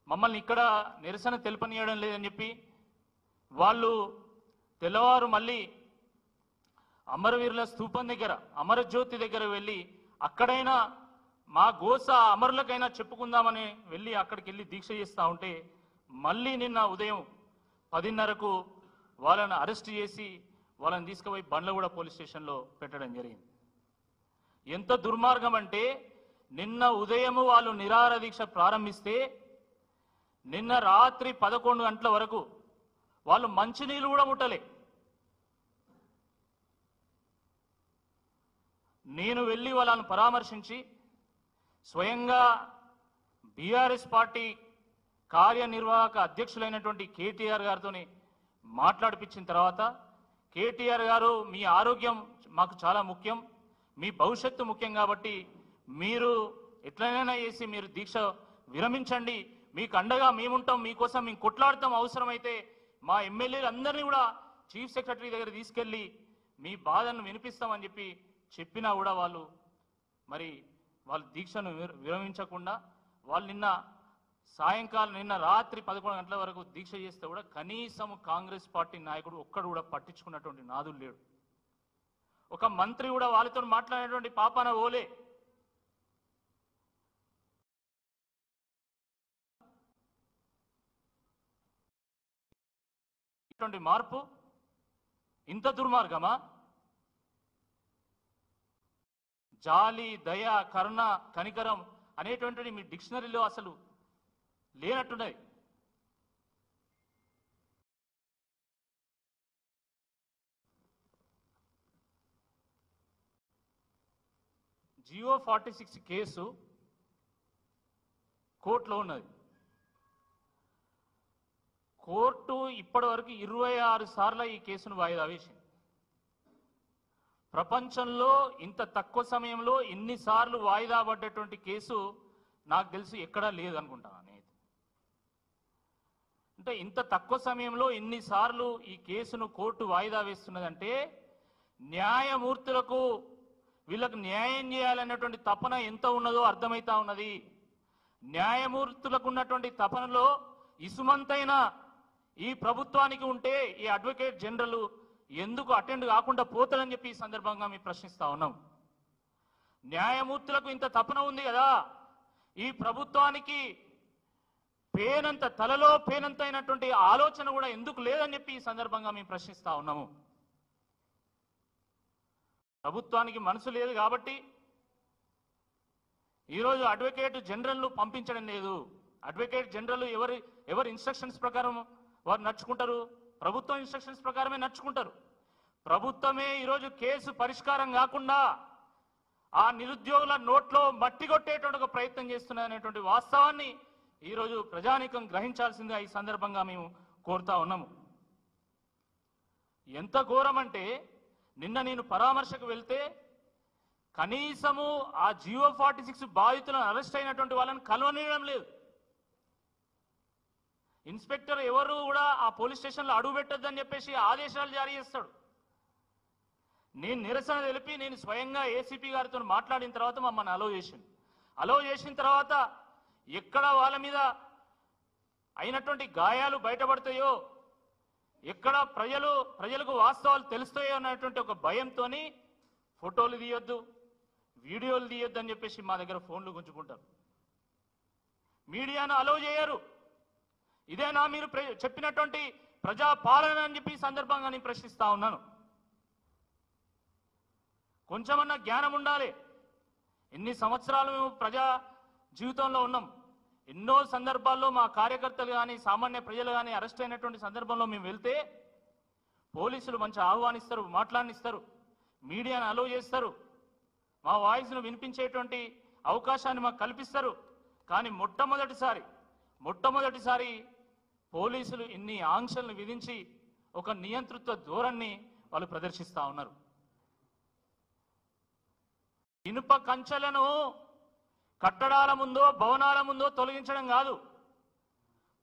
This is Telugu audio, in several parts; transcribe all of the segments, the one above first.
మమ్మల్ని ఇక్కడ నిరసన తెలుపనీయడం లేదని చెప్పి వాళ్ళు తెల్లవారు మళ్ళీ అమరవీరుల స్తూపం దగ్గర అమరజ్యోతి దగ్గర వెళ్ళి అక్కడైనా మా గోస అమరులకైనా చెప్పుకుందామని వెళ్ళి అక్కడికి వెళ్ళి దీక్ష చేస్తూ ఉంటే మళ్ళీ నిన్న ఉదయం 10:30కు వాళ్ళని అరెస్ట్ చేసి వాళ్ళని తీసుకుపోయి బండ్లగూడ పోలీస్ స్టేషన్లో పెట్టడం జరిగింది. ఎంత దుర్మార్గం అంటే నిన్న ఉదయం వాళ్ళు నిరాహార దీక్ష ప్రారంభిస్తే నిన్న రాత్రి 11 గంటల వరకు వాళ్ళు మంచినీళ్ళు కూడా ముట్టలే. నేను వెళ్ళి వాళ్ళని పరామర్శించి స్వయంగా బీఆర్ఎస్ పార్టీ కార్యనిర్వాహక అధ్యక్షులైనటువంటి కేటీఆర్ గారితో మాట్లాడిపించిన తర్వాత కేటీఆర్ గారు మీ ఆరోగ్యం మాకు చాలా ముఖ్యం, మీ భవిష్యత్తు ముఖ్యం కాబట్టి మీరు ఎట్లనైనా చేసి మీరు దీక్ష విరమించండి, మీకు అండగా మేముంటాం, మీకోసం మేము కొట్లాడతాం, అవసరమైతే మా ఎమ్మెల్యేలు అందరినీ కూడా చీఫ్ సెక్రటరీ దగ్గర తీసుకెళ్ళి మీ బాధను వినిపిస్తామని చెప్పినా కూడా వాళ్ళు దీక్షను విరమించకుండా వాళ్ళు నిన్న రాత్రి 11 గంటల వరకు దీక్ష చేస్తే కూడా కనీసం కాంగ్రెస్ పార్టీ నాయకుడు ఒక్కడు కూడా పట్టించుకున్నటువంటి నాదులు లేడు. ఒక మంత్రి కూడా వాళ్ళతో మాట్లాడేటువంటి పాపాన ఓలే. ఇటువంటి మార్పు ఇంత దుర్మార్గమా? జాలి, దయ, కరుణ, కనికరం అనేటువంటిది మీ డిక్షనరీలో అసలు లేనట్టున్నది. జియో 46 కేసు కోర్టులో ఉన్నది. కోర్టు ఇప్పటి వరకు 26 సార్లు ఈ కేసును వాయిదా వేసింది. ప్రపంచంలో ఇంత తక్కువ సమయంలో ఇన్నిసార్లు వాయిదా పడ్డటువంటి కేసు నాకు తెలిసి ఎక్కడా లేదనుకుంటాను. అంటే ఇంత తక్కువ సమయంలో ఇన్నిసార్లు ఈ కేసును కోర్టు వాయిదా వేస్తున్నదంటే న్యాయమూర్తులకు వీళ్ళకు న్యాయం చేయాలనేటువంటి తపన ఎంత ఉన్నదో అర్థమవుతా ఉన్నది. న్యాయమూర్తులకు ఉన్నటువంటి తపనలో ఇసుమంతైనా ఈ ప్రభుత్వానికి ఉంటే ఈ అడ్వకేట్ జనరల్ ఎందుకు అటెండ్ కాకుండా పోతాడని చెప్పి ఈ సందర్భంగా మేము ప్రశ్నిస్తా ఉన్నాం. న్యాయమూర్తులకు ఇంత తపన ఉంది కదా, ఈ ప్రభుత్వానికి పేనంత తలలో పేనంత అయినటువంటి ఆలోచన కూడా ఎందుకు లేదని చెప్పి ఈ సందర్భంగా మేము ప్రశ్నిస్తా ఉన్నాము. ప్రభుత్వానికి మనసు లేదు కాబట్టి ఈరోజు అడ్వకేట్ జనరల్ను పంపించడం లేదు. అడ్వకేట్ జనరల్ ఎవరి ఇన్స్ట్రక్షన్స్ ప్రకారం వారు నడుచుకుంటారు, ప్రభుత్వం ఇన్స్ట్రక్షన్స్ ప్రకారమే నడుచుకుంటారు. ప్రభుత్వమే ఈరోజు కేసు పరిష్కారం కాకుండా ఆ నిరుద్యోగుల నోట్లో మట్టి కొట్టేటువంటి ఒక ప్రయత్నం చేస్తున్నదనేటువంటి వాస్తవాన్ని ఈరోజు ప్రజానీకం గ్రహించాల్సిందిగా ఈ సందర్భంగా మేము కోరుతా ఉన్నాము. ఎంత ఘోరం అంటే నిన్న నేను పరామర్శకు వెళ్తే కనీసము ఆ జియో 46 బాధితులను అరెస్ట్ అయినటువంటి వాళ్ళని కలవనీయడం లేదు. ఇన్స్పెక్టర్ ఎవరు కూడా ఆ పోలీస్ స్టేషన్లో అడుగు పెట్టొద్దని చెప్పేసి ఆదేశాలు జారీ చేస్తాడు. నేను నిరసన తెలిపి నేను స్వయంగా ఏసీపీ గారితో మాట్లాడిన తర్వాత మమ్మల్ని అలో చేసిన తర్వాత ఎక్కడ వాళ్ళ మీద అయినటువంటి గాయాలు బయటపడతాయో, ఎక్కడ ప్రజలకు వాస్తవాలు తెలుస్తాయో అన్నటువంటి ఒక భయంతో ఫోటోలు తీయొద్దు, వీడియోలు తీయొద్దు అని చెప్పేసి మా దగ్గర ఫోన్లు గుంజుకుంటారు. మీడియాను అలో చేయరు. ఇదేనా మీరు చెప్పినటువంటి ప్రజా పాలన అని చెప్పి సందర్భంగా నేను ప్రశ్నిస్తా ఉన్నాను. కొంచెమన్నా జ్ఞానం ఉండాలి. ఎన్ని సంవత్సరాలు మేము ప్రజా జీవితంలో ఉన్నాం. ఎన్నో సందర్భాల్లో మా కార్యకర్తలు కానీ సామాన్య ప్రజలు కానీ అరెస్ట్ అయినటువంటి సందర్భంలో మేము వెళ్తే పోలీసులు మంచి ఆహ్వానిస్తారు, మాట్లాడిస్తారు, మీడియాను అలో చేస్తారు, మా వాయిస్ను వినిపించేటువంటి అవకాశాన్ని మాకు కల్పిస్తారు. కానీ మొట్టమొదటిసారి పోలీసులు ఇన్ని ఆంక్షలను విధించి ఒక నియంతృత్వ ధోరణిని వాళ్ళు ప్రదర్శిస్తూ ఉన్నారు. ఇనుప కంచెలను కట్టడాల ముందో భవనాల ముందో తొలగించడం కాదు,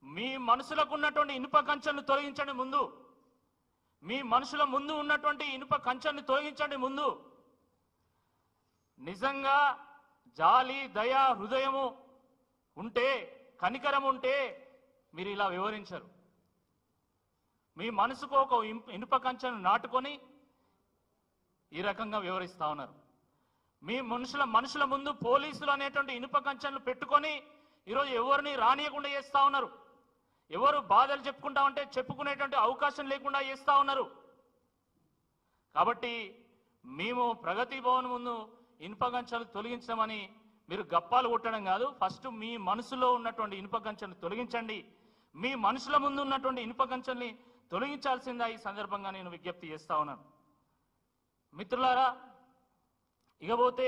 మీ మనసులకు ఉన్నటువంటి ఇనుప కంచెలను తొలగించండి ముందు. మీ మనుషుల ముందు ఉన్నటువంటి ఇనుప కంచెలను తొలగించండి ముందు. నిజంగా జాలి, దయ, హృదయము ఉంటే కనికరం ఉంటే మీరు ఇలా వివరించరు. మీ మనసుకు ఒక ఇనుప కంచెను నాటుకొని ఈ రకంగా వివరిస్తా ఉన్నారు. మీ మనుషుల ముందు పోలీసులు అనేటువంటి ఇనుప కంచెలు పెట్టుకొని ఈరోజు ఎవరిని రానియకుండా చేస్తా ఉన్నారు. ఎవరు బాధలు చెప్పుకుంటా ఉంటే చెప్పుకునేటువంటి అవకాశం లేకుండా చేస్తా ఉన్నారు. కాబట్టి మేము ప్రగతి భవన్ ముందు ఇనుప కంచెలు తొలగించమని మీరు గప్పాలు కొట్టడం కాదు, ఫస్ట్ మీ మనసులో ఉన్నటువంటి ఇనుప కంచెను తొలగించండి. మీ మనుషుల ముందు ఉన్నటువంటి ఇనుప కంచెల్ని తొలగించాల్సిందా ఈ సందర్భంగా నేను విజ్ఞప్తి చేస్తా ఉన్నాను. మిత్రులారా, ఇకపోతే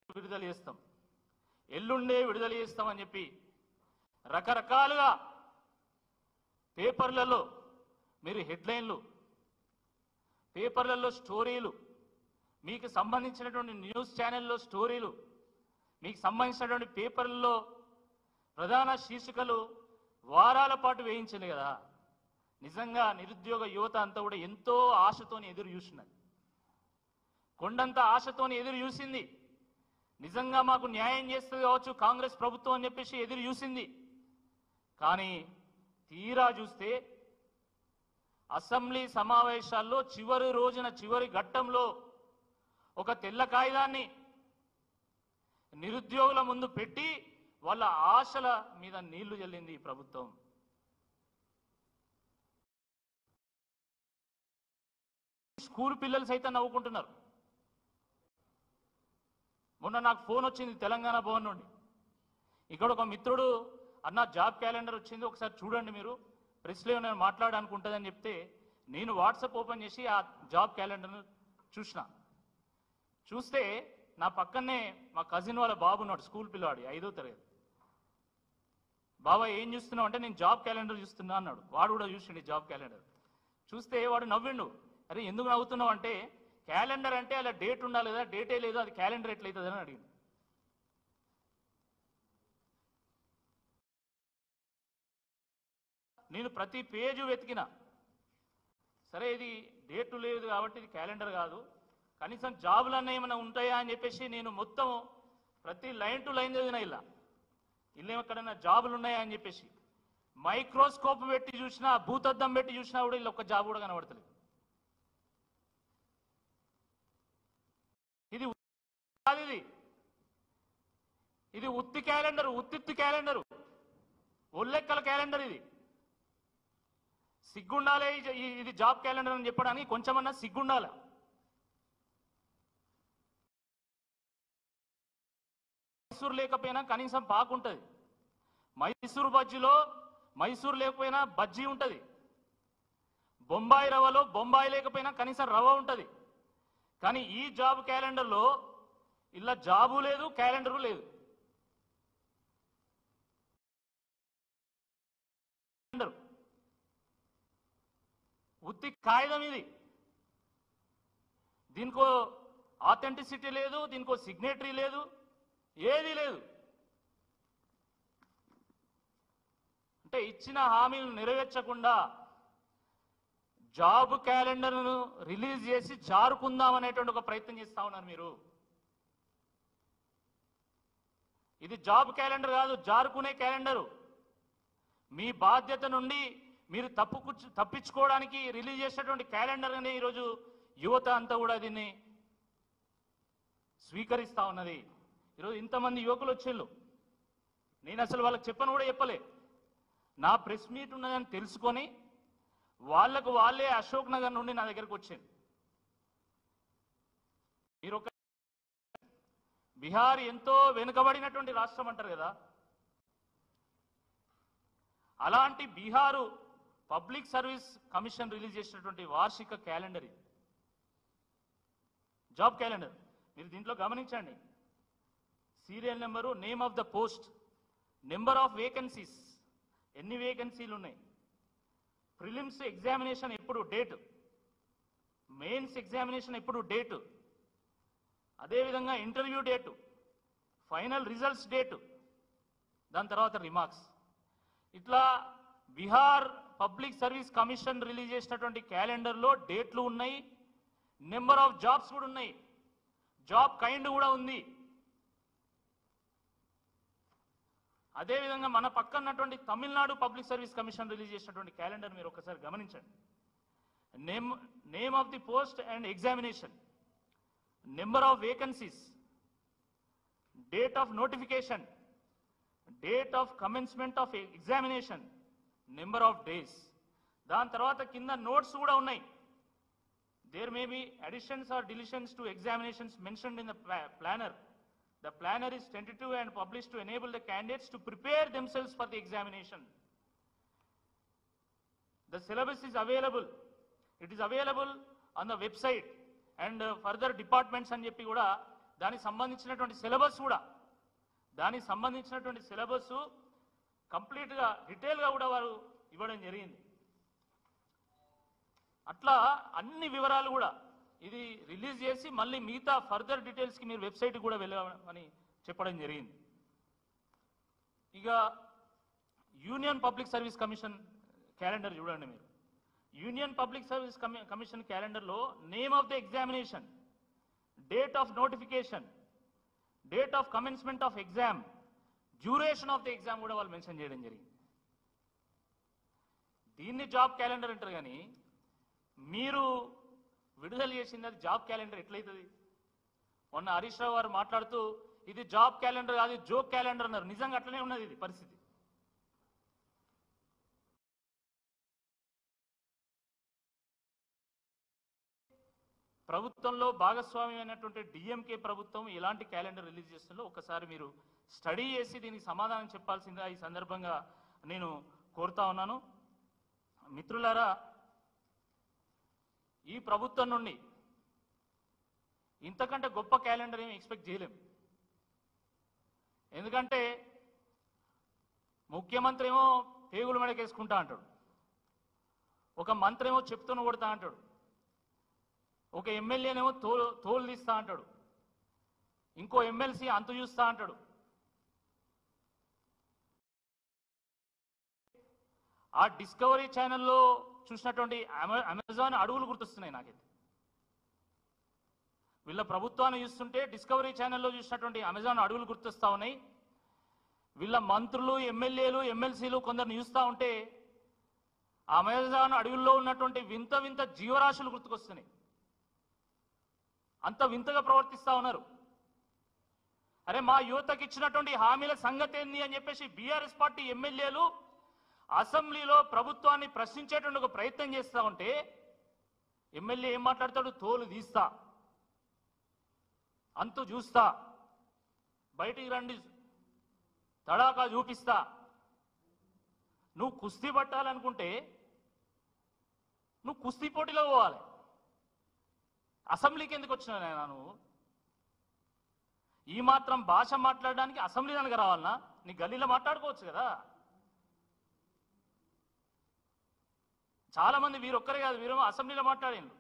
విడుదల చేస్తాం, ఎల్లుండే విడుదల చేస్తామని చెప్పి రకరకాలుగా పేపర్లలో మీరు హెడ్లైన్లు, పేపర్లలో స్టోరీలు, మీకు సంబంధించినటువంటి న్యూస్ ఛానల్లో స్టోరీలు, మీకు సంబంధించినటువంటి పేపర్లలో ప్రధాన శీర్షికలు వారాల పాటు వేయించింది కదా. నిజంగా నిరుద్యోగ యువత అంతా కూడా ఎంతో ఆశతోని ఎదురు చూసినది, కొండంత ఆశతోని ఎదురు చూసింది. నిజంగా మాకు న్యాయం చేస్తుంది కావచ్చు కాంగ్రెస్ ప్రభుత్వం అని చెప్పేసి ఎదురు చూసింది. కానీ తీరా చూస్తే అసెంబ్లీ సమావేశాల్లో చివరి రోజున చివరి ఘట్టంలో ఒక తెల్ల కాగితాన్ని నిరుద్యోగుల ముందు పెట్టి వాళ్ళ ఆశల మీద నీళ్లు జల్లింది ఈ ప్రభుత్వం. స్కూల్ పిల్లలు సైతం నవ్వుకుంటున్నారు. మొన్న నాకు ఫోన్ వచ్చింది తెలంగాణ భవన్ నుండి. ఇక్కడ ఒక మిత్రుడు అన్న జాబ్ క్యాలెండర్ వచ్చింది, ఒకసారి చూడండి మీరు, ప్రెస్లో నేను మాట్లాడడానికి ఉంటుందని చెప్తే నేను వాట్సాప్ ఓపెన్ చేసి ఆ జాబ్ క్యాలెండర్ను చూస్తే నా పక్కనే మా కజిన్ వాళ్ళ బాబు ఉన్నాడు, స్కూల్ పిల్లవాడు, 5వ తరగతి. బాబా ఏం చూస్తున్నావు అంటే నేను జాబ్ క్యాలెండర్ చూస్తున్నా అన్నాడు. వాడు కూడా చూసిండు జాబ్ క్యాలెండర్. చూస్తే వాడు నవ్విండు. అరే ఎందుకు నవ్వుతున్నావు అంటే క్యాలెండర్ అంటే అలా డేట్ ఉండాలి కదా, డేటే లేదు, అది క్యాలెండర్ ఎట్లయితుంది అని అడిగింది. నేను ప్రతి పేజు వెతికినా, సరే ఇది డేటు లేదు కాబట్టి ఇది క్యాలెండర్ కాదు, కనీసం జాబులన్నీ ఏమైనా ఉంటాయా అని చెప్పేసి నేను మొత్తం ప్రతి లైన్ టు లైన్ చదివినా. ఇలా ఎక్కడైనా జాబులు ఉన్నాయా అని చెప్పేసి మైక్రోస్కోప్ పెట్టి చూసినా, భూతద్దం పెట్టి చూసినా కూడా ఇలా ఒక్క జాబ్ కూడా కనబడతలేదు. ఇది ఇది ఉత్తి క్యాలెండర్, ఉత్తి క్యాలెండరు, ఒళ్ళెక్కల క్యాలెండర్. ఇది సిగ్గుండాలే, ఇది జాబ్ క్యాలెండర్ అని చెప్పడానికి కొంచెమన్నా సిగ్గుండాల. మైసూరు లేకపోయినా కనీసం పాకు ఉంటుంది, మైసూరు బజ్జీలో మైసూరు లేకపోయినా బజ్జీ ఉంటుంది, బొంబాయి రవ్వలో బొంబాయి లేకపోయినా కనీసం రవ్వ ఉంటుంది. కానీ ఈ జాబ్ క్యాలెండర్లో ఇలా జాబు లేదు, క్యాలెండరు లేదు. ఉత్తి కాగితం ఇది, దీనికో ఆథెంటిసిటీ లేదు, దీనికో సిగ్నేటరీ లేదు, ఏది లేదు. అంటే ఇచ్చిన హామీలు నెరవేర్చకుండా జాబ్ క్యాలెండర్ను రిలీజ్ చేసి జారుకుందాం అనేటువంటి ఒక ప్రయత్నం చేస్తా ఉన్నారు మీరు. ఇది జాబ్ క్యాలెండర్ కాదు, జారుకునే క్యాలెండరు. మీ బాధ్యత నుండి మీరు తప్పించుకోవడానికి రిలీజ్ చేసినటువంటి క్యాలెండర్ అని ఈరోజు యువత అంతా కూడా దీన్ని స్వీకరిస్తా ఉన్నది. ఈరోజు ఇంతమంది యువకులు వచ్చేళ్ళు, నేను అసలు వాళ్ళకి చెప్పను కూడా చెప్పలే. నా ప్రెస్ మీట్ ఉన్నదని తెలుసుకొని వాళ్లకు వాళ్ళే అశోక్ నగర్ నుండి నా దగ్గరకు వచ్చింది. మీరు ఒక బీహార్ ఎంతో వెనుకబడినటువంటి రాష్ట్రం అంటారు కదా, అలాంటి Bihar public service commission release చేసినటువంటి వార్షిక క్యాలెండర్ ఇది, జాబ్ క్యాలెండర్. మీరు దీంట్లో గమనించండి, serial number, name of the post, number of vacancies, ఎన్ని వేకెన్సీలు ఉన్నాయి, ప్రిలిమ్స్ ఎగ్జామినేషన్ ఎప్పుడు డేటు, మెయిన్స్ ఎగ్జామినేషన్ ఎప్పుడు డేటు, అదేవిధంగా interview date, final results date, దాని తర్వాత రిమార్క్స్. ఇట్లా Bihar public service commission release చేసినటువంటి క్యాలెండర్లో డేట్లు ఉన్నాయి, నెంబర్ ఆఫ్ జాబ్స్ కూడా ఉన్నాయి, జాబ్ కైండ్ కూడా ఉంది. అదేవిధంగా మన పక్కన్నటువంటి Tamil Nadu public service commission release చేసినటువంటి క్యాలెండర్ మీరు ఒకసారి గమనించండి. Name of the post and examination, number of vacancies, date of notification, date of commencement of examination, number of days. దాని తర్వాత కింద నోట్స్ కూడా ఉన్నాయి. There may be additions or deletions to examinations mentioned in the planner. The planner is tentative and published to enable the candidates to prepare themselves for the examination. The syllabus is available. It is available on the website and further departments అని చెప్పి కూడా దానికి సంబంధించినటువంటి సిలబస్ కంప్లీట్గా డీటెయిల్గా కూడా వారు ఇవ్వడం జరిగింది. అట్లా అన్ని వివరాలు కూడా ఇది రిలీజ్ చేసి మళ్ళీ మిగతా ఫర్దర్ డీటెయిల్స్కి మీరు వెబ్సైట్ కూడా వెళ్ళమని చెప్పడం జరిగింది. ఇక union public service commission calendar చూడండి మీరు. యూనియన్ పబ్లిక్ సర్వీస్ కమిషన్ క్యాలెండర్లో name of the examination, date of notification, date of commencement of exam, duration of the exam కూడా వాళ్ళు మెన్షన్ చేయడం జరిగింది. దీన్ని జాబ్ క్యాలెండర్ అంటారు, కానీ మీరు విడుదల చేసింది అది జాబ్ క్యాలెండర్ ఎట్లయితుంది? మొన్న హరీష్ రావు గారు మాట్లాడుతూ ఇది జాబ్ క్యాలెండర్ కాదు, జోక్ క్యాలెండర్ అన్నారు. నిజంగా అట్లనే ఉన్నది ఇది పరిస్థితి. ప్రభుత్వంలో భాగస్వామ్యం అయినటువంటి డిఎంకే ప్రభుత్వం ఎలాంటి క్యాలెండర్ రిలీజ్ చేస్తుందో ఒకసారి మీరు స్టడీ చేసి దీనికి సమాధానం చెప్పాల్సిందిగా ఈ సందర్భంగా నేను కోరుతా ఉన్నాను. మిత్రులారా, ఈ ప్రభుత్వం నుండి ఇంతకంటే గొప్ప క్యాలెండర్ ఏమి ఎక్స్పెక్ట్ చేయలేం. ఎందుకంటే ముఖ్యమంత్రి ఏమో పేగులు మెడకేసుకుంటా అంటాడు, ఒక మంత్రి ఏమో చెప్తూనే కొడతా అంటాడు, ఒక ఎమ్మెల్యేనేమో తోలు తీస్తా అంటాడు, ఇంకో ఎమ్మెల్సీ అంతు చూస్తా అంటాడు. ఆ డిస్కవరీ ఛానల్లో చూసినటువంటి అమెజాన్ అడవులు గుర్తొస్తున్నాయి నాకైతే. వీళ్ళ ప్రభుత్వాన్ని చూస్తుంటే డిస్కవరీ ఛానల్లో చూసినటువంటి అమెజాన్ అడవులు గుర్తొస్తా ఉన్నాయి. వీళ్ళ మంత్రులు, ఎమ్మెల్యేలు, ఎమ్మెల్సీలు కొందరిని చూస్తూ ఉంటే అమెజాన్ అడవుల్లో ఉన్నటువంటి వింత వింత జీవరాశులు గుర్తుకొస్తున్నాయి. అంత వింతగా ప్రవర్తిస్తూ ఉన్నారు. అరే, మా యువతకి ఇచ్చినటువంటి హామీల సంగతి ఏంది అని చెప్పేసి బీఆర్ఎస్ పార్టీ ఎమ్మెల్యేలు అసెంబ్లీలో ప్రభుత్వాన్ని ప్రశ్నించేటువంటి ఒక ప్రయత్నం చేస్తూ ఉంటే ఎమ్మెల్యే ఏం మాట్లాడతాడు? తోలు తీస్తా, అంతు చూస్తా, బయటికి రండి, తడాకా చూపిస్తా. నువ్వు కుస్తీ పట్టాలనుకుంటే నువ్వు కుస్తీ పోటీలో పోవాలి. అసెంబ్లీకి ఎందుకు వచ్చినా నేను? నువ్వు ఈ మాత్రం భాష మాట్లాడడానికి అసెంబ్లీ కనుక రావాలన్నా? నీ గల్లీలో మాట్లాడుకోవచ్చు కదా. చాలా మంది వీరొక్కరే కాదు, వీరేమో అసెంబ్లీలో మాట్లాడిండ్రు.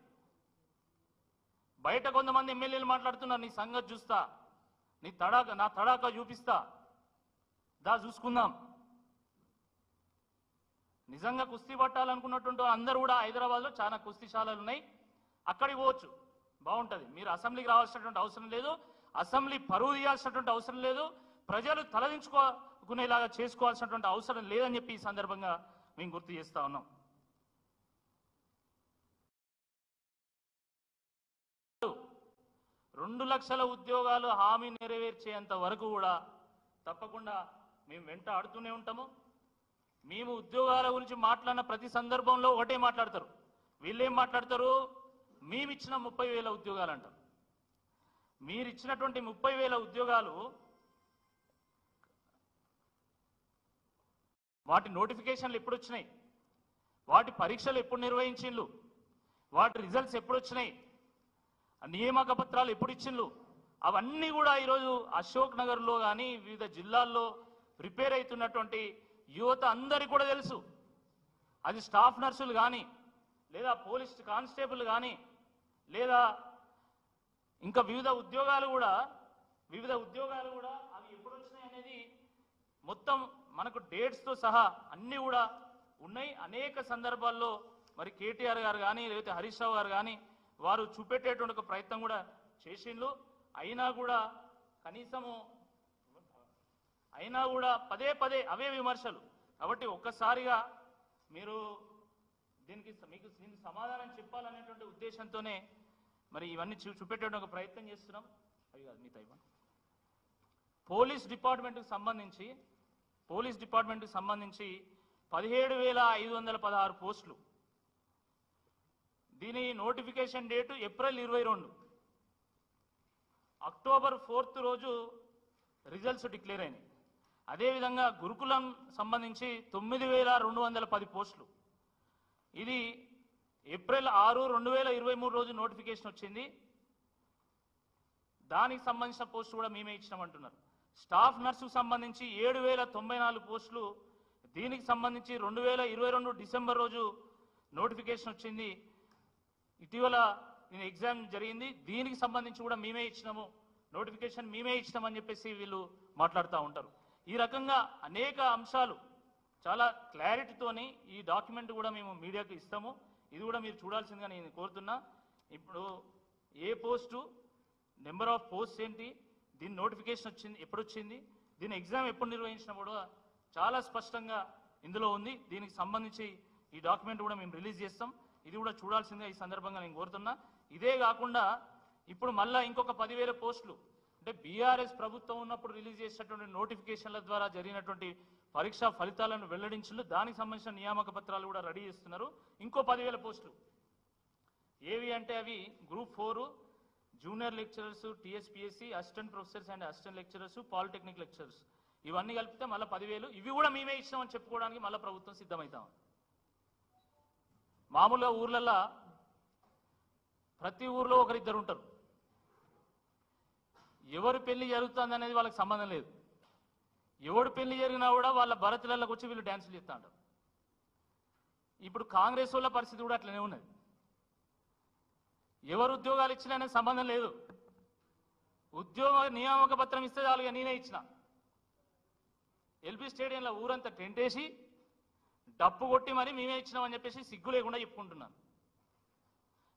బయట కొంతమంది ఎమ్మెల్యేలు మాట్లాడుతున్నారు, నీ సంగతి చూస్తా, నా తడాకా చూపిస్తా, దా చూసుకుందాం. నిజంగా కుస్తీ పట్టాలనుకున్నటువంటి అందరూ కూడా హైదరాబాద్లో చాలా కుస్తీశాలలు ఉన్నాయి, అక్కడికి పోవచ్చు, బాగుంటుంది. మీరు అసెంబ్లీకి రావాల్సినటువంటి అవసరం లేదు, అసెంబ్లీ పరువు తీయాల్సినటువంటి అవసరం లేదు, ప్రజలు తలదించుకునేలాగా చేసుకోవాల్సినటువంటి అవసరం లేదని చెప్పి ఈ సందర్భంగా మేము గుర్తు చేస్తా ఉన్నాం. 2 లక్షల ఉద్యోగాలు హామీ నెరవేర్చేంత వరకు కూడా తప్పకుండా మేము వెంట ఆడుతూనే ఉంటాము. మేము ఉద్యోగాల గురించి మాట్లాడిన ప్రతి సందర్భంలో ఒకటే మాట్లాడతారు. వీళ్ళేం మాట్లాడతారు? మేమిచ్చిన 30,000 ఉద్యోగాలు అంటారు. మీరు ఇచ్చినటువంటి 30,000 ఉద్యోగాలు వాటి నోటిఫికేషన్లు ఎప్పుడు వచ్చినాయి? వాటి పరీక్షలు ఎప్పుడు నిర్వహించిండ్రు? వాటి రిజల్ట్స్ ఎప్పుడు వచ్చినాయి? నియామక పత్రాలు ఎప్పుడు ఇచ్చిండ్రు? అవన్నీ కూడా ఈరోజు అశోక్ నగర్లో కానీ వివిధ జిల్లాల్లో ప్రిపేర్ అవుతున్నటువంటి యువత అందరికీ కూడా తెలుసు. అది స్టాఫ్ నర్సులు కానీ, లేదా పోలీస్ కానిస్టేబుల్ కానీ, లేదా ఇంకా వివిధ ఉద్యోగాలు కూడా అవి ఎప్పుడు వచ్చినాయి అనేది మొత్తం మనకు డేట్స్తో సహా అన్నీ కూడా ఉన్నాయి. అనేక సందర్భాల్లో మరి కేటీఆర్ గారు కానీ, లేకపోతే హరీష్ రావు గారు కానీ వారు చూపెట్టేటువంటి ఒక ప్రయత్నం కూడా చేసిండ్రు. అయినా కూడా అయినా కూడా పదే పదే అవే విమర్శలు. కాబట్టి ఒక్కసారిగా మీరు మీకు దీనికి సమాధానం చెప్పాలనేటువంటి ఉద్దేశంతోనే మరి ఇవన్నీ చూపెట్టడం ఒక ప్రయత్నం చేస్తున్నాం. అవి కాదు మిగతా పోలీస్ డిపార్ట్మెంట్కి సంబంధించి 17,516 పోస్టులు. దీని నోటిఫికేషన్ డేటు ఏప్రిల్ 22. అక్టోబర్ 4 రోజు రిజల్ట్స్ డిక్లేర్ అయినాయి. అదేవిధంగా గురుకులం సంబంధించి 9,210 పోస్టులు. ఇది ఏప్రిల్ 6, 2023 రోజు నోటిఫికేషన్ వచ్చింది. దానికి సంబంధించిన పోస్టు కూడా మేమే ఇచ్చినామంటున్నారు. స్టాఫ్ నర్సుకు సంబంధించి 7,094 పోస్టులు. దీనికి సంబంధించి 2022 డిసెంబర్ రోజు నోటిఫికేషన్ వచ్చింది. ఇటీవల నేను ఎగ్జామ్ జరిగింది. దీనికి సంబంధించి కూడా మేమే ఇచ్చినాము, నోటిఫికేషన్ మేమే ఇచ్చినామని చెప్పేసి వీళ్ళు మాట్లాడుతూ ఉంటారు. ఈ రకంగా అనేక అంశాలు చాలా క్లారిటీతోని ఈ డాక్యుమెంట్ కూడా మేము మీడియాకు ఇస్తాము. ఇది కూడా మీరు చూడాల్సిందిగా నేను కోరుతున్నా. ఇప్పుడు ఏ పోస్టు, నెంబర్ ఆఫ్ పోస్ట్ ఏంటి, దీని నోటిఫికేషన్ వచ్చింది ఎప్పుడు వచ్చింది, దీని ఎగ్జామ్ ఎప్పుడు నిర్వహించినా కూడా చాలా స్పష్టంగా ఇందులో ఉంది. దీనికి సంబంధించి ఈ డాక్యుమెంట్ కూడా మేము రిలీజ్ చేస్తాం. ఇది కూడా చూడాల్సిందిగా ఈ సందర్భంగా నేను కోరుతున్నా. ఇదే కాకుండా ఇప్పుడు మళ్ళా ఇంకొక 10,000 పోస్టులు అంటే బీఆర్ఎస్ ప్రభుత్వం ఉన్నప్పుడు రిలీజ్ చేసినటువంటి నోటిఫికేషన్ల ద్వారా జరిగినటువంటి పరీక్షా ఫలితాలను వెల్లడించారు. దానికి సంబంధించిన నియామక పత్రాలు కూడా రెడీ చేస్తున్నారు. ఇంకో 10,000 పోస్టులు ఏవి అంటే అవి group 4 junior lecturers, TSPSC, assistant professors and assistant lecturers, polytechnic lecturers, ఇవన్నీ కలిపితే మళ్ళీ 10,000. ఇవి కూడా మేమే ఇచ్చినామని చెప్పుకోవడానికి మళ్ళీ ప్రభుత్వం సిద్ధమవుతాం. మామూలుగా ఊర్లల్లో ప్రతి ఊర్లో ఒకరిద్దరు ఉంటారు. ఎవరు పెళ్లి జరుగుతుంది అనేది వాళ్ళకి సంబంధం లేదు. ఎవడు పెళ్లి జరిగినా కూడా వాళ్ళ భరతులకు వచ్చి వీళ్ళు డ్యాన్సులు చేస్తూ ఉంటారు. ఇప్పుడు కాంగ్రెస్ వాళ్ళ పరిస్థితి కూడా అట్లనే ఉన్నది. ఎవరు ఉద్యోగాలు ఇచ్చినా అనేది సంబంధం లేదు. ఉద్యోగ నియామక పత్రం ఇస్తే చాలుగా నేనే ఇచ్చిన. ఎల్బీ స్టేడియంలో ఊరంతా టెంట్ వేసి డప్పు కొట్టి మరి మేమే ఇచ్చినామని చెప్పేసి సిగ్గు లేకుండా చెప్పుకుంటున్నాను.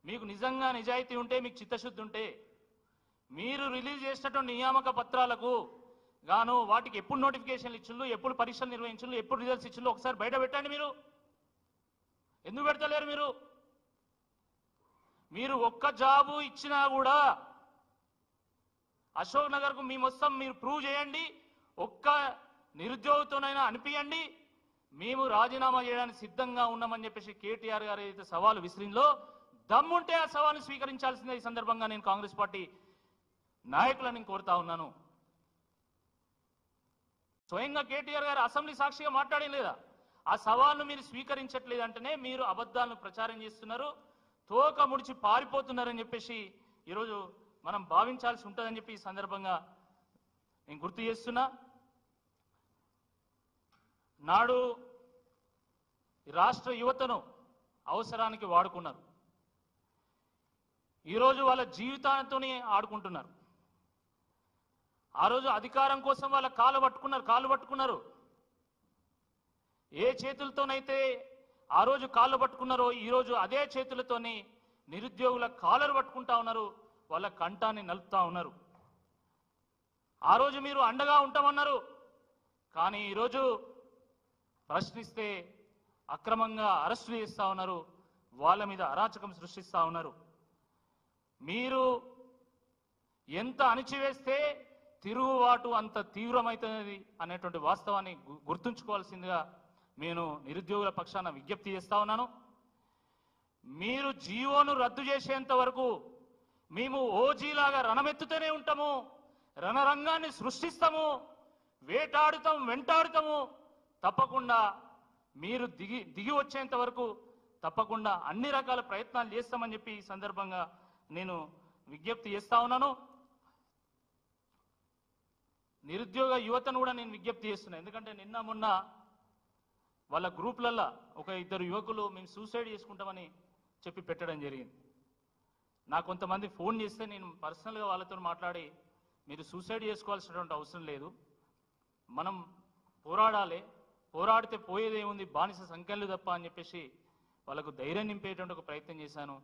మీకు నిజంగా నిజాయితీ ఉంటే, మీకు చిత్తశుద్ధి ఉంటే మీరు రిలీజ్ చేసినటువంటి నియామక పత్రాలకు గాను వాటికి ఎప్పుడు నోటిఫికేషన్లు ఇచ్చిండ్రు, ఎప్పుడు పరీక్షలు నిర్వహించిండ్రు, ఎప్పుడు రిజల్ట్స్ ఇచ్చిండ్రు ఒకసారి బయట పెట్టండి. మీరు ఎందుకు పెడతలేరు? మీరు ఒక్క జాబు ఇచ్చినా కూడా అశోక్ నగర్కు మేము వస్తాం, మీరు ప్రూవ్ చేయండి. ఒక్క నిరుద్యోగితోనైనా అనిపించండి, మేము రాజీనామా చేయడానికి సిద్ధంగా ఉన్నామని చెప్పేసి కేటీఆర్ గారు ఏదైతే సవాలు విసిరిందో, దమ్ముంటే ఆ సవాల్ని స్వీకరించాల్సిందే. ఈ సందర్భంగా నేను కాంగ్రెస్ పార్టీ నాయకులను కోరుతా ఉన్నాను. స్వయంగా కేటీఆర్ గారు అసెంబ్లీ సాక్షిగా మాట్లాడేం లేదా? ఆ సవాల్ను మీరు స్వీకరించట్లేదంటేనే మీరు అబద్ధాలను ప్రచారం చేస్తున్నారు, తోక ముడిచి పారిపోతున్నారని చెప్పేసి ఈరోజు మనం భావించాల్సి ఉంటుందని చెప్పి ఈ సందర్భంగా నేను గుర్తు చేస్తున్నా. నాడు రాష్ట్ర యువతను అవసరానికి వాడుకున్నారు. ఈరోజు వాళ్ళ జీవితాలతోనే ఆడుకుంటున్నారు. ఆ రోజు అధికారం కోసం వాళ్ళ కాళ్ళు పట్టుకున్నారు. ఏ చేతులతోనైతే ఆ రోజు కాళ్ళు పట్టుకున్నారో ఈరోజు అదే చేతులతోని నిరుద్యోగుల కాలర్ పట్టుకుంటా ఉన్నారు, వాళ్ళ కంఠాన్ని నలుపుతా ఉన్నారు. ఆ రోజు మీరు అండగా ఉంటామన్నారు, కానీ ఈరోజు ప్రశ్నిస్తే అక్రమంగా అరెస్టులు చేస్తూ ఉన్నారు, వాళ్ళ మీద అరాచకం సృష్టిస్తూ ఉన్నారు. మీరు ఎంత అణిచివేస్తే తిరుగుబాటు అంత తీవ్రమవుతున్నది అనేటువంటి వాస్తవాన్ని గుర్తుంచుకోవాల్సిందిగా నేను నిరుద్యోగుల పక్షాన విజ్ఞప్తి చేస్తా ఉన్నాను. మీరు జీవోను రద్దు చేసేంత వరకు మేము ఓజీలాగా రణమెత్తుతూనే ఉంటాము, రణరంగాన్ని సృష్టిస్తాము, వేటాడుతాం, వెంటాడుతాము. తప్పకుండా మీరు దిగి వచ్చేంత వరకు తప్పకుండా అన్ని రకాల ప్రయత్నాలు చేస్తామని చెప్పి ఈ సందర్భంగా నేను విజ్ఞప్తి చేస్తా ఉన్నాను. నిరుద్యోగ యువతను కూడా నేను విజ్ఞప్తి చేస్తున్నాను. ఎందుకంటే నిన్న మొన్న వాళ్ళ గ్రూప్లల్లో ఒక ఇద్దరు యువకులు మేము సూసైడ్ చేసుకుంటామని చెప్పి పెట్టడం జరిగింది. నాకు కొంతమంది ఫోన్ చేస్తే నేను పర్సనల్గా వాళ్ళతో మాట్లాడి, మీరు సూసైడ్ చేసుకోవాల్సినటువంటి అవసరం లేదు, మనం పోరాడాలి, పోరాడితే పోయేదేముంది, బానిస సంఖ్యలు తప్ప అని చెప్పేసి వాళ్ళకు ధైర్యం నింపేటువంటి ఒక ప్రయత్నం చేశాను.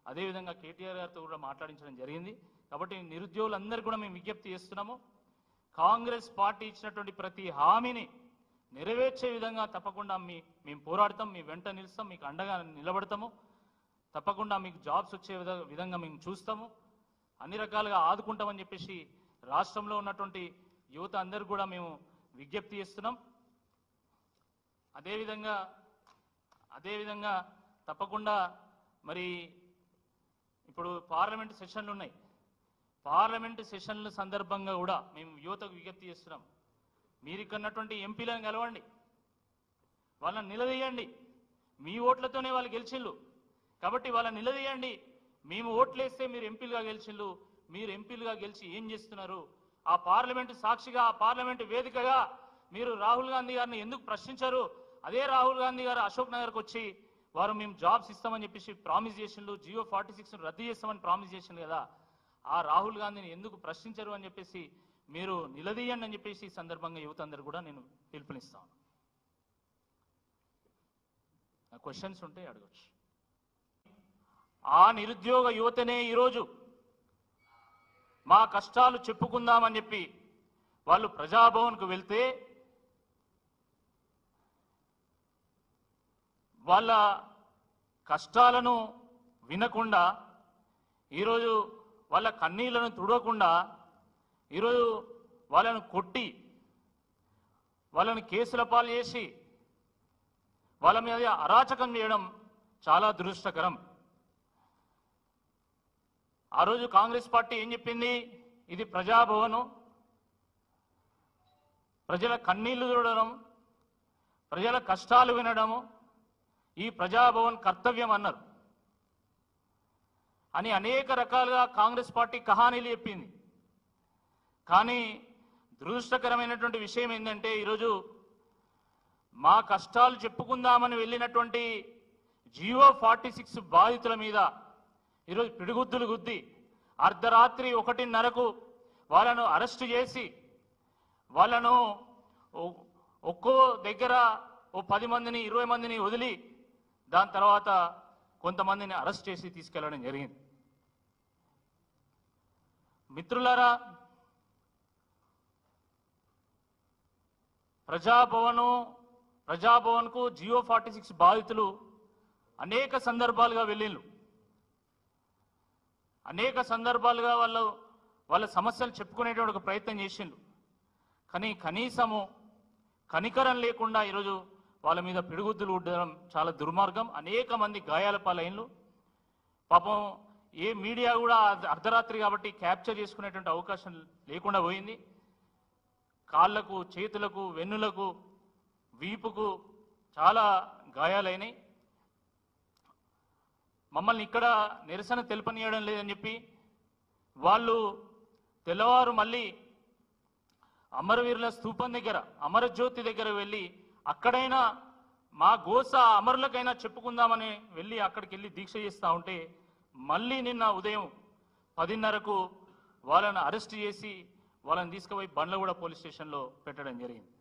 అదేవిధంగా కేటీఆర్ గారితో కూడా మాట్లాడించడం జరిగింది. కాబట్టి నిరుద్యోగులందరికీ కూడా మేము విజ్ఞప్తి చేస్తున్నాము, కాంగ్రెస్ పార్టీ ఇచ్చినటువంటి ప్రతి హామీని నెరవేర్చే విధంగా తప్పకుండా మేము పోరాడతాం, మీ వెంట నిలుస్తాం, మీకు అండగా నిలబడతాము, తప్పకుండా మీకు జాబ్స్ వచ్చే విధంగా మేము చూస్తాము, అన్ని రకాలుగా ఆదుకుంటామని చెప్పేసి రాష్ట్రంలో ఉన్నటువంటి యువత అందరూ కూడా మేము విజ్ఞప్తి చేస్తున్నాం. అదేవిధంగా తప్పకుండా మరి ఇప్పుడు పార్లమెంటు సెషన్లు ఉన్నాయి. పార్లమెంటు సెషన్ల సందర్భంగా కూడా మేము యువతకు విజ్ఞప్తి చేస్తున్నాం. మీరు ఇక్కడున్నటువంటి ఎంపీలను కలవండి, వాళ్ళని నిలదీయండి. మీ ఓట్లతోనే వాళ్ళు గెలిచిళ్ళు కాబట్టి వాళ్ళని నిలదీయండి. మేము ఓట్లేస్తే మీరు ఎంపీలుగా గెలిచిళ్ళు, మీరు ఎంపీలుగా గెలిచి ఏం చేస్తున్నారు? ఆ పార్లమెంటు సాక్షిగా, ఆ పార్లమెంటు వేదికగా మీరు రాహుల్ గాంధీ గారిని ఎందుకు ప్రశ్నించారు? అదే రాహుల్ గాంధీ గారు అశోక్ నగర్కి వచ్చి వారు మేము జాబ్స్ ఇస్తామని చెప్పేసి ప్రామిస్ చేసిండు, జియో 46 రద్దు చేస్తామని ప్రామిస్ చేసిండు కదా. ఆ రాహుల్ గాంధీని ఎందుకు ప్రశ్నించరు అని చెప్పేసి మీరు నిలదీయండి అని చెప్పేసి ఈ సందర్భంగా యువత అందరూ కూడా నేను పిలుపునిస్తాను. క్వశ్చన్స్ ఉంటే అడగచ్చు. ఆ నిరుద్యోగ యువతనే ఈరోజు మా కష్టాలు చెప్పుకుందామని చెప్పి వాళ్ళు ప్రజాభవన్కు వెళ్తే వాళ్ళ కష్టాలను వినకుండా, ఈరోజు వాళ్ళ కన్నీళ్లను తుడవకుండా, ఈరోజు వాళ్ళను కొట్టి వాళ్ళని కేసుల పాలు చేసి వాళ్ళ మీద అరాచకం చేయడం చాలా దురదృష్టకరం. ఆ రోజు కాంగ్రెస్ పార్టీ ఏం చెప్పింది? ఇది ప్రజాభవనం, ప్రజల కన్నీళ్లు చూడడం, ప్రజల కష్టాలు వినడము ఈ ప్రజాభవన్ కర్తవ్యం అన్నారు అని అనేక రకాలుగా కాంగ్రెస్ పార్టీ కహానీలు చెప్పింది. కానీ దురదృష్టకరమైనటువంటి విషయం ఏంటంటే ఈరోజు మా కష్టాలు చెప్పుకుందామని వెళ్ళినటువంటి జియో 46 బాధితుల మీద ఈరోజు పిడిగుద్దులు గుద్ది అర్ధరాత్రి 1:30కు వాళ్ళను అరెస్టు చేసి వాళ్ళను ఒక్కో దగ్గర 10 మందిని 20 మందిని వదిలి దాని తర్వాత కొంతమందిని అరెస్ట్ చేసి తీసుకెళ్లడం జరిగింది. మిత్రులారా, ప్రజాభవన్కు జియో 46 బాధితులు అనేక సందర్భాలుగా వెళ్ళిళ్ళు. అనేక సందర్భాలుగా వాళ్ళ సమస్యలు చెప్పుకునేటువంటి ఒక ప్రయత్నం చేసిండ్రు. కానీ కనీసము కనికరం లేకుండా ఈరోజు వాళ్ళ మీద పిడిగుద్దులు ఉండడం చాలా దుర్మార్గం. అనేక మంది గాయాల పాలైనలు. పాపం ఏ మీడియా కూడా అర్ధరాత్రి కాబట్టి క్యాప్చర్ చేసుకునేటువంటి అవకాశం లేకుండా పోయింది. కాళ్లకు, చేతులకు, వెన్నులకు, వీపుకు చాలా గాయాలైనాయి. మమ్మల్ని ఇక్కడ నిరసన తెలుపనీయడం లేదని చెప్పి వాళ్ళు తెల్లవారు మళ్ళీ అమరవీరుల స్తూపం దగ్గర, అమరజ్యోతి దగ్గర వెళ్ళి అక్కడైనా మా గోస అమరులకైనా చెప్పుకుందామని వెళ్ళి అక్కడికి వెళ్ళి దీక్ష చేస్తూ ఉంటే మళ్ళీ నిన్న ఉదయం 10:30కు వాళ్ళని అరెస్ట్ చేసి వాళ్ళని తీసుకుపోయి బండ్లగూడ పోలీస్ స్టేషన్లో పెట్టడం జరిగింది.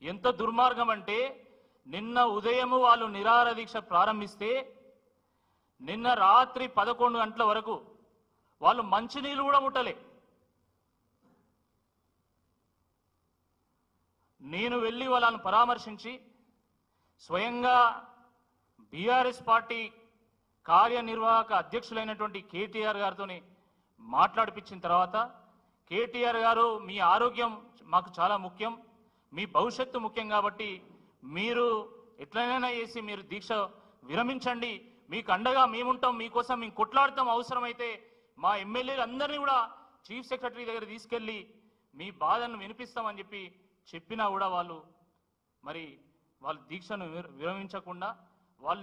ఎంత దుర్మార్గం అంటే నిన్న ఉదయం వాళ్ళు నిరాహార దీక్ష ప్రారంభిస్తే నిన్న రాత్రి 11 గంటల వరకు వాళ్ళు మంచినీళ్ళు కూడా ముట్టలే. నేను వెళ్ళి వాళ్ళను పరామర్శించి స్వయంగా బీఆర్ఎస్ పార్టీ కార్యనిర్వాహక అధ్యక్షులైనటువంటి కేటీఆర్ గారితో మాట్లాడిపించిన తర్వాత, కేటీఆర్ గారు మీ ఆరోగ్యం మాకు చాలా ముఖ్యం, మీ భవిష్యత్తు ముఖ్యం కాబట్టి మీరు ఎట్లనైనా చేసి మీరు దీక్ష విరమించండి, మీకు అండగా మేముంటాం, మీకోసం మేము కొట్లాడతాం, అవసరమైతే మా ఎమ్మెల్యేలు అందరినీ కూడా చీఫ్ సెక్రటరీ దగ్గర తీసుకెళ్ళి మీ బాధను వినిపిస్తామని చెప్పినా కూడా వాళ్ళు దీక్షను విరమించకుండా వాళ్ళు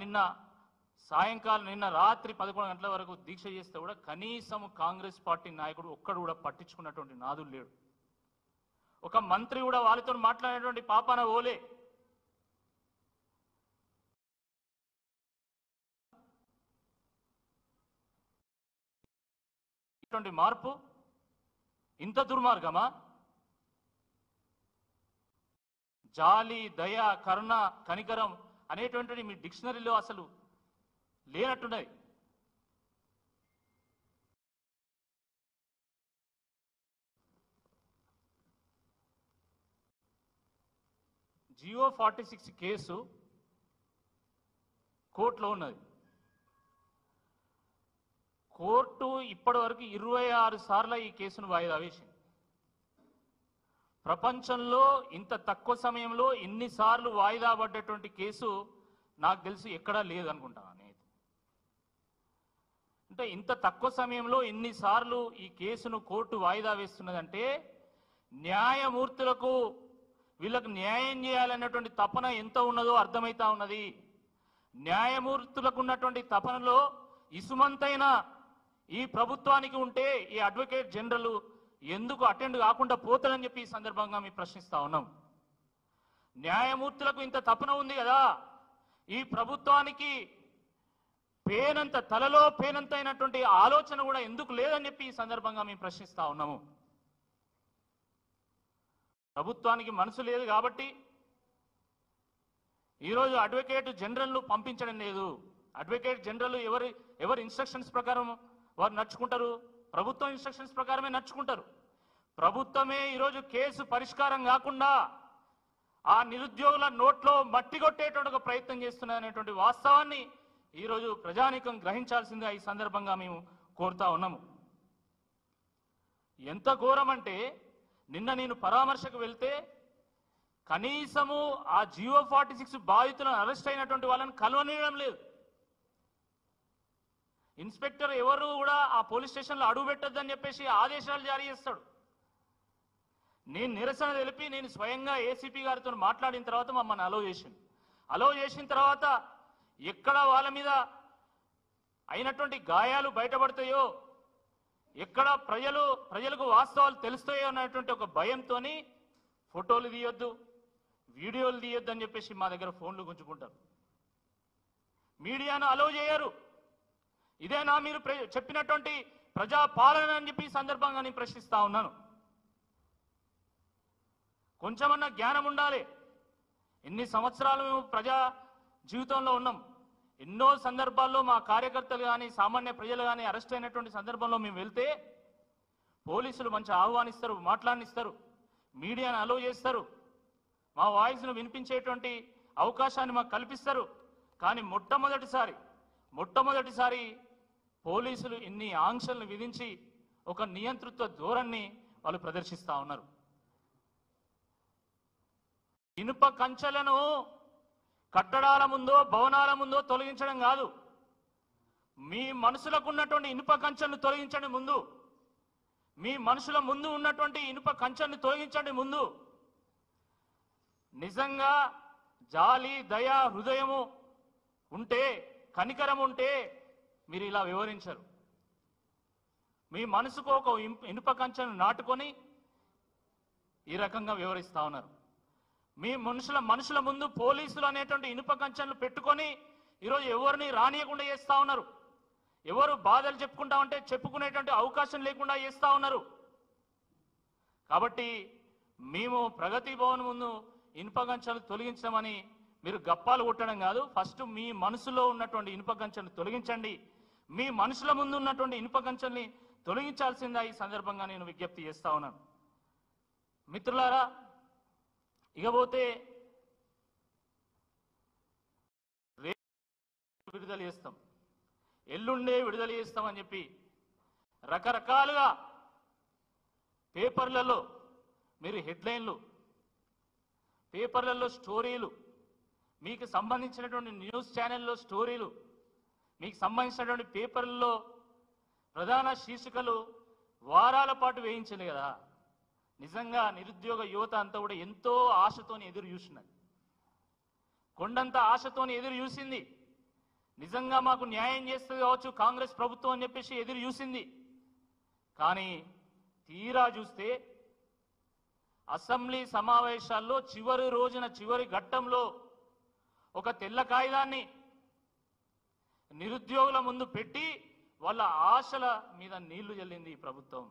నిన్న రాత్రి 11 గంటల వరకు దీక్ష చేస్తే కూడా కనీసం కాంగ్రెస్ పార్టీ నాయకుడు ఒక్కడు కూడా పట్టించుకున్నటువంటి నాదులు లేడు. ఒక మంత్రి కూడా వాళ్ళతో మాట్లాడేటువంటి పాపాన ఓలే. ఇటువంటి మార్పు ఇంత దుర్మార్గమా? జాలి, దయ, కరుణ, కనికరం అనేటువంటిది మీ డిక్షనరీలో అసలు లేనట్టున్నది. జియో 46 కేసు కోర్టులో ఉన్నది. కోర్టు ఇప్పటి వరకు 26 సార్లు ఈ కేసును వాయిదా వేసింది. ప్రపంచంలో ఇంత తక్కువ సమయంలో ఇన్నిసార్లు వాయిదా పడ్డటువంటి కేసు నాకు తెలిసి ఎక్కడా లేదనుకుంటాను నేను. అంటే ఇంత తక్కువ సమయంలో ఇన్నిసార్లు ఈ కేసును కోర్టు వాయిదా వేస్తున్నదంటే న్యాయమూర్తులకు వీళ్ళకు న్యాయం చేయాలన్నటువంటి తపన ఎంత ఉన్నదో అర్థమైతా ఉన్నది. న్యాయమూర్తులకు ఉన్నటువంటి తపనలో ఇసుమంతైన ఈ ప్రభుత్వానికి ఉంటే ఈ అడ్వకేట్ జనరల్ ఎందుకు అటెండ్ కాకుండా పోతాడని చెప్పి ఈ సందర్భంగా మేము ప్రశ్నిస్తా ఉన్నాం. న్యాయమూర్తులకు ఇంత తపన ఉంది కదా, ఈ ప్రభుత్వానికి పేనంత తలలో పేనంత అయినటువంటి ఆలోచన కూడా ఎందుకు లేదని చెప్పి ఈ సందర్భంగా మేము ప్రశ్నిస్తా ఉన్నాము. ప్రభుత్వానికి మనసు లేదు కాబట్టి ఈరోజు అడ్వకేట్ జనరల్ను పంపించడం లేదు. అడ్వకేట్ జనరల్ ఎవరి ఇన్స్ట్రక్షన్స్ ప్రకారం వారు నడుచుకుంటారు? ప్రభుత్వం ఇన్స్ట్రక్షన్స్ ప్రకారమే నడుచుకుంటారు. ప్రభుత్వమే ఈరోజు కేసు పరిష్కారం కాకుండా ఆ నిరుద్యోగుల నోట్లో మట్టి కొట్టేటువంటి ఒక ప్రయత్నం చేస్తున్నదనేటువంటి వాస్తవాన్ని ఈరోజు ప్రజానీకం గ్రహించాల్సిందిగా ఈ సందర్భంగా మేము కోరుతా ఉన్నాము. ఎంత ఘోరం అంటే నిన్న నేను పరామర్శకు వెళ్తే కనీసము ఆ జియో 46 బాధితులను అరెస్ట్ అయినటువంటి వాళ్ళని కలవనీయడం లేదు. ఇన్స్పెక్టర్ ఎవరు కూడా ఆ పోలీస్ స్టేషన్లో అడుగు పెట్టొద్దని చెప్పేసి ఆదేశాలు జారీ చేస్తాడు. నేను నిరసన తెలిపి నేను స్వయంగా ఏసీపీ గారితో మాట్లాడిన తర్వాత మమ్మల్ని అలో చేసిన తర్వాత ఎక్కడ వాళ్ళ మీద అయినటువంటి గాయాలు బయటపడతాయో, ఎక్కడ ప్రజలకు వాస్తవాలు తెలుస్తాయో అన్నటువంటి ఒక భయంతో ఫోటోలు తీయొద్దు, వీడియోలు తీయొద్దు అని చెప్పేసి మా దగ్గర ఫోన్లు గుంజుకుంటారు. మీడియాను అలో చేయరు. ఇదేనా మీరు చెప్పినటువంటి ప్రజా పాలన అని చెప్పి సందర్భంగా నేను ప్రశ్నిస్తా ఉన్నాను. కొంచెమన్నా జ్ఞానం ఉండాలి. ఎన్ని సంవత్సరాలు మేము ప్రజా జీవితంలో ఉన్నాం. ఎన్నో సందర్భాల్లో మా కార్యకర్తలు కానీ సామాన్య ప్రజలు కానీ అరెస్ట్ అయినటువంటి సందర్భంలో మేము వెళ్తే పోలీసులు మంచి ఆహ్వానిస్తారు, మాట్లాడిస్తారు, మీడియాను అలో చేస్తారు, మా వాయిస్ను వినిపించేటువంటి అవకాశాన్ని మాకు కల్పిస్తారు. కానీ మొట్టమొదటిసారి పోలీసులు ఇన్ని ఆంక్షలను విధించి ఒక నియంతృత్వ ధోరణిని వాళ్ళు ప్రదర్శిస్తా ఉన్నారు. ఇనుప కంచెలను కట్టడాల ముందో భవనాల ముందో తొలగించడం కాదు, మీ మనసులకు ఉన్నటువంటి ఇనుప కంచెలను తొలగించండి ముందు. మీ మనసుల ముందు ఉన్నటువంటి ఇనుప కంచెలను తొలగించండి ముందు. నిజంగా జాలి, దయ, హృదయము ఉంటే, కనికరం ఉంటే మీరు ఇలా వివరించరు. మీ మనసుకు ఒక ఇనుప కంచెను నాటుకొని ఈ రకంగా వివరిస్తా ఉన్నారు. మీ మనుషుల ముందు పోలీసులు అనేటువంటి ఇనుప కంచెలు పెట్టుకొని ఈరోజు ఎవరిని రానియకుండా చేస్తా ఉన్నారు. ఎవరు బాధలు చెప్పుకుంటా ఉంటే చెప్పుకునేటువంటి అవకాశం లేకుండా చేస్తా ఉన్నారు. కాబట్టి మేము ప్రగతి భవన్ ముందు ఇనుప కంచెలు తొలగించమని మీరు గప్పాలు కొట్టడం కాదు, ఫస్ట్ మీ మనసులో ఉన్నటువంటి ఇనుప కంచెను తొలగించండి. మీ మనుషుల ముందు ఉన్నటువంటి ఇనుప కంచెల్ని తొలగించాల్సిందా ఈ సందర్భంగా నేను విజ్ఞప్తి చేస్తా ఉన్నాను. మిత్రులారా, ఇకపోతే విడుదల చేస్తాం, ఎల్లుండే విడుదల చేస్తామని చెప్పి రకరకాలుగా పేపర్లలో మీరు హెడ్లైన్లు, పేపర్లలో స్టోరీలు, మీకు సంబంధించినటువంటి న్యూస్ ఛానల్లో స్టోరీలు, మీకు సంబంధించినటువంటి పేపర్లలో ప్రధాన శీర్షికలు వారాల పాటు వేయించింది కదా. నిజంగా నిరుద్యోగ యువత అంతా కూడా ఎంతో ఆశతోని ఎదురు చూసినది, కొండంత ఆశతోని ఎదురు చూసింది. నిజంగా మాకు న్యాయం చేస్తుంది కావచ్చు కాంగ్రెస్ ప్రభుత్వం అని చెప్పేసి ఎదురు చూసింది. కానీ తీరా చూస్తే అసెంబ్లీ సమావేశాల్లో చివరి రోజున చివరి ఘట్టంలో ఒక తెల్ల కాగితాన్ని నిరుద్యోగుల ముందు పెట్టి వాళ్ళ ఆశల మీద నీళ్లు జల్లింది ఈ ప్రభుత్వం.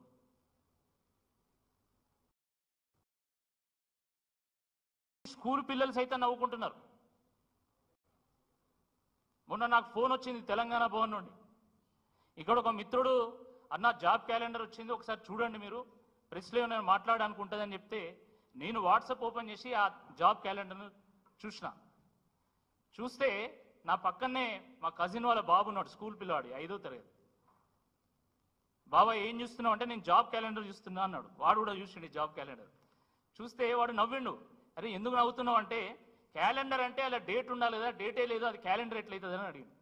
స్కూల్ పిల్లలు సైతం నవ్వుకుంటున్నారు. మొన్న నాకు ఫోన్ వచ్చింది తెలంగాణ భవన్ నుండి. ఇక్కడ ఒక మిత్రుడు అన్న జాబ్ క్యాలెండర్ వచ్చింది, ఒకసారి చూడండి మీరు, ప్రెస్లో నేను మాట్లాడాలనుకుంటుందని చెప్తే నేను వాట్సాప్ ఓపెన్ చేసి ఆ జాబ్ క్యాలెండర్ను చూస్తే నా పక్కనే మా కజిన్ వాళ్ళ బాబు ఉన్నాడు, స్కూల్ పిల్లవాడు, 5వ తరగతి. బాబా ఏం చూస్తున్నావు అంటే నేను జాబ్ క్యాలెండర్ చూస్తున్నా అన్నాడు. వాడు కూడా చూసిండు జాబ్ క్యాలెండర్. చూస్తే వాడు నవ్విండు. అరే ఎందుకు నవ్వుతున్నావు అంటే క్యాలెండర్ అంటే అలా డేట్ ఉండాలి కదా, డేటే లేదు, అది క్యాలెండర్ ఎట్లయితుంది అని అడిగిండు.